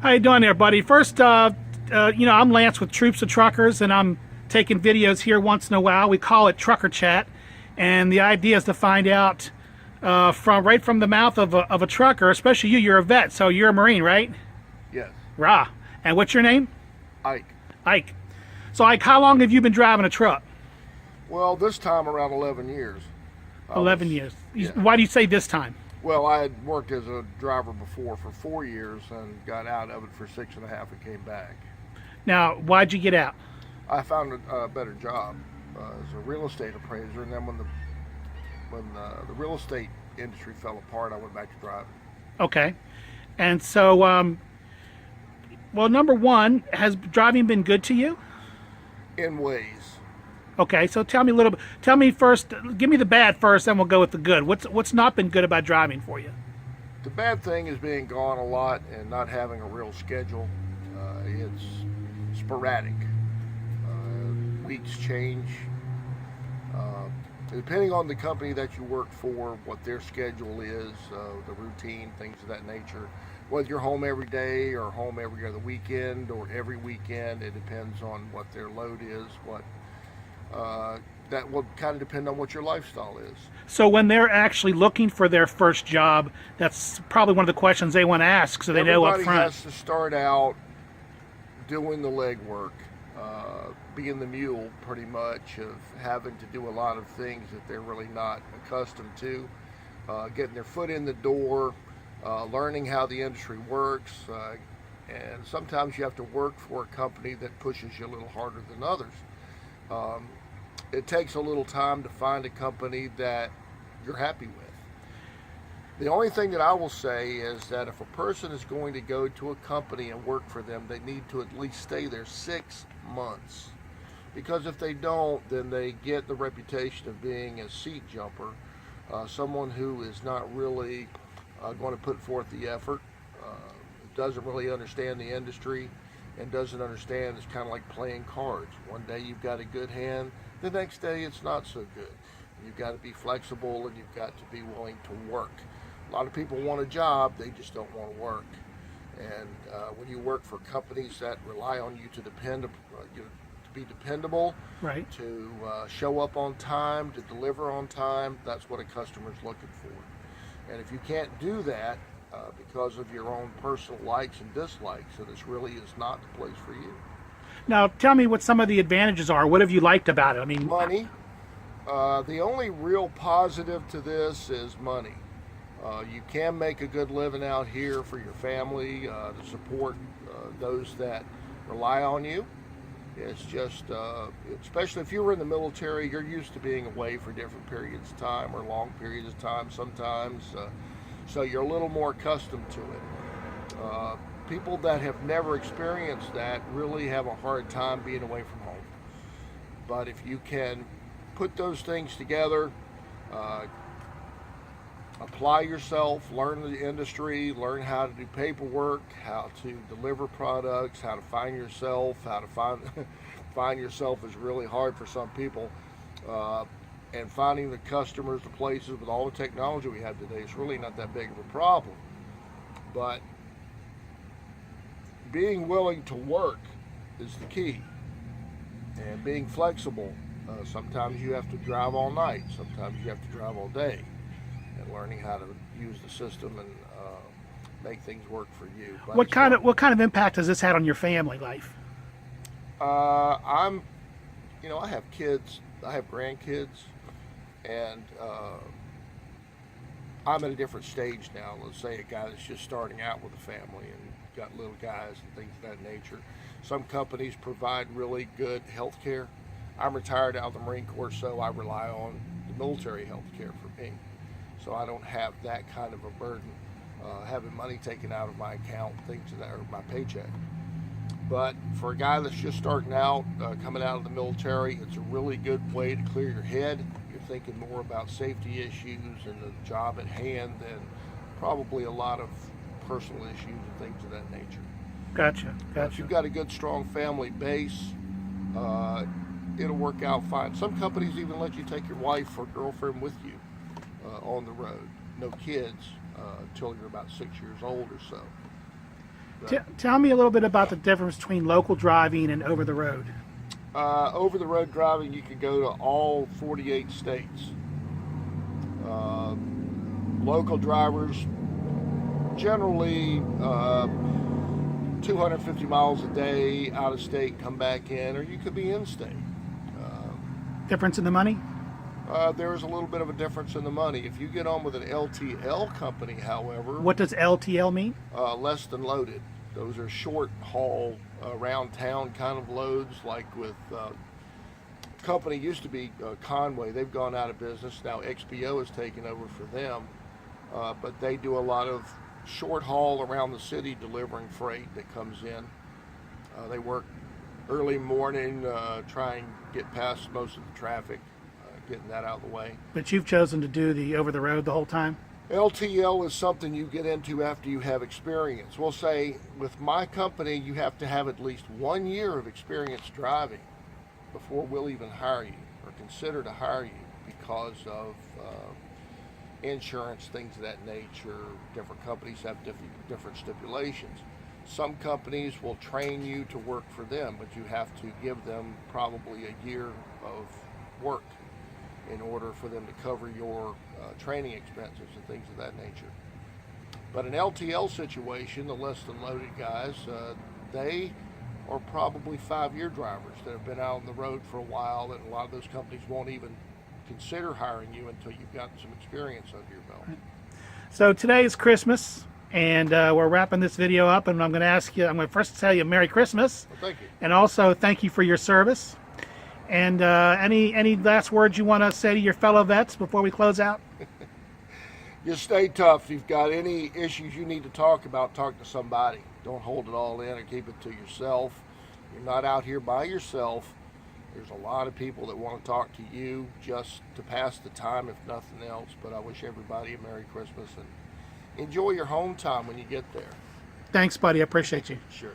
How you doing there, buddy? First, I'm Lance with Troops of Truckers, and I'm taking videos here once in a while. We call it Trucker Chat, and the idea is to find out from the mouth of a trucker, especially you. You're a vet, so you're a Marine, right? Yes. Rah. And what's your name? Ike. Ike. So, Ike, how long have you been driving a truck? Well, this time around 11 years. 11 years. Yeah. Why do you say this time? Well, I had worked as a driver before for 4 years and got out of it for 6.5 and came back. Now, why'd you get out? I found a better job as a real estate appraiser, and then when the real estate industry fell apart, I went back to driving. Okay. And so, well, number one, has driving been good to you? In ways. Okay, so tell me a little bit. Tell me first. Give me the bad first, then we'll go with the good. What's not been good about driving for you? The bad thing is being gone a lot and not having a real schedule. It's sporadic. Weeks change. Depending on the company that you work for, what their schedule is, the routine, things of that nature. Whether you're home every day or home every other weekend or every weekend, it depends on what their load is, that will kind of depend on what your lifestyle is. So when they're actually looking for their first job, that's probably one of the questions they want to ask, so they know up front. Everybody has to start out doing the legwork, being the mule pretty much, of having to do a lot of things that they're really not accustomed to, getting their foot in the door, learning how the industry works, and sometimes you have to work for a company that pushes you a little harder than others. It takes a little time to find a company that you're happy with. The only thing that I will say is that if a person is going to go to a company and work for them, they need to at least stay there 6 months. Because if they don't, then they get the reputation of being a seat jumper, someone who is not really going to put forth the effort, doesn't really understand the industry, and doesn't understand. It's kind of like playing cards. One day you've got a good hand, the next day it's not so good. You've got to be flexible and you've got to be willing to work. A lot of people want a job, they just don't want to work. And when you work for companies that rely on you to to be dependable, right, to show up on time, to deliver on time, that's what a customer's looking for. And if you can't do that, because of your own personal likes and dislikes, and this really is not the place for you. Now, tell me what some of the advantages are. What have you liked about it? I mean, money. The only real positive to this is money. You can make a good living out here for your family, to support those that rely on you. It's just, especially if you were in the military, you're used to being away for different periods of time or long periods of time sometimes. So you're a little more accustomed to it. People that have never experienced that really have a hard time being away from home. But if you can put those things together, apply yourself, learn the industry, learn how to do paperwork, how to deliver products, how to find yourself, how to find yourself is really hard for some people. And finding the customers, the places, with all the technology we have today, is really not that big of a problem. But being willing to work is the key. And being flexible. Sometimes you have to drive all night. Sometimes you have to drive all day. And learning how to use the system and make things work for you. But what kind of impact has this had on your family life? I have kids. I have grandkids. And I'm at a different stage now. Let's say a guy that's just starting out with a family and got little guys and things of that nature. Some companies provide really good health care. I'm retired out of the Marine Corps, so I rely on the military health care for me. So I don't have that kind of a burden, having money taken out of my account, things of that, or my paycheck. But for a guy that's just starting out, coming out of the military, it's a really good way to clear your head. You're thinking more about safety issues and the job at hand than probably a lot of personal issues and things of that nature. Gotcha. If you've got a good, strong family base, it'll work out fine. Some companies even let you take your wife or girlfriend with you on the road. No kids until you're about 6 years old or so. Tell me a little bit about the difference between local driving and over the road. Over the road driving, you could go to all 48 states. Local drivers generally 250 miles a day out of state, come back in, or you could be in state. Difference in the money? There's a little bit of a difference in the money. If you get on with an LTL company, however, What does LTL mean? less than loaded. Those are short haul, around town kind of loads, like with company used to be Conway. They've gone out of business. Now XPO has taken over for them, but they do a lot of short haul around the city delivering freight that comes in. They work early morning, try and get past most of the traffic, getting that out of the way. But you've chosen to do the over the road the whole time? LTL is something you get into after you have experience. We'll say with my company, you have to have at least 1 year of experience driving before we'll even hire you or consider to hire you, because of insurance, things of that nature. Different companies have different stipulations. Some companies will train you to work for them, but you have to give them probably a year of work in order for them to cover your training expenses and things of that nature. But an LTL situation, the less than loaded guys, they are probably 5-year drivers that have been out on the road for a while, and a lot of those companies won't even consider hiring you until you've got some experience under your belt. So today is Christmas, and we're wrapping this video up, and I'm going to first tell you Merry Christmas. Well, thank you. And also thank you for your service. And any last words you want to say to your fellow vets before we close out? Just stay tough. If you've got any issues you need to talk about, talk to somebody. Don't hold it all in or keep it to yourself. You're not out here by yourself. There's a lot of people that want to talk to you just to pass the time, if nothing else. But I wish everybody a Merry Christmas and enjoy your home time when you get there. Thanks, buddy. I appreciate you. Sure.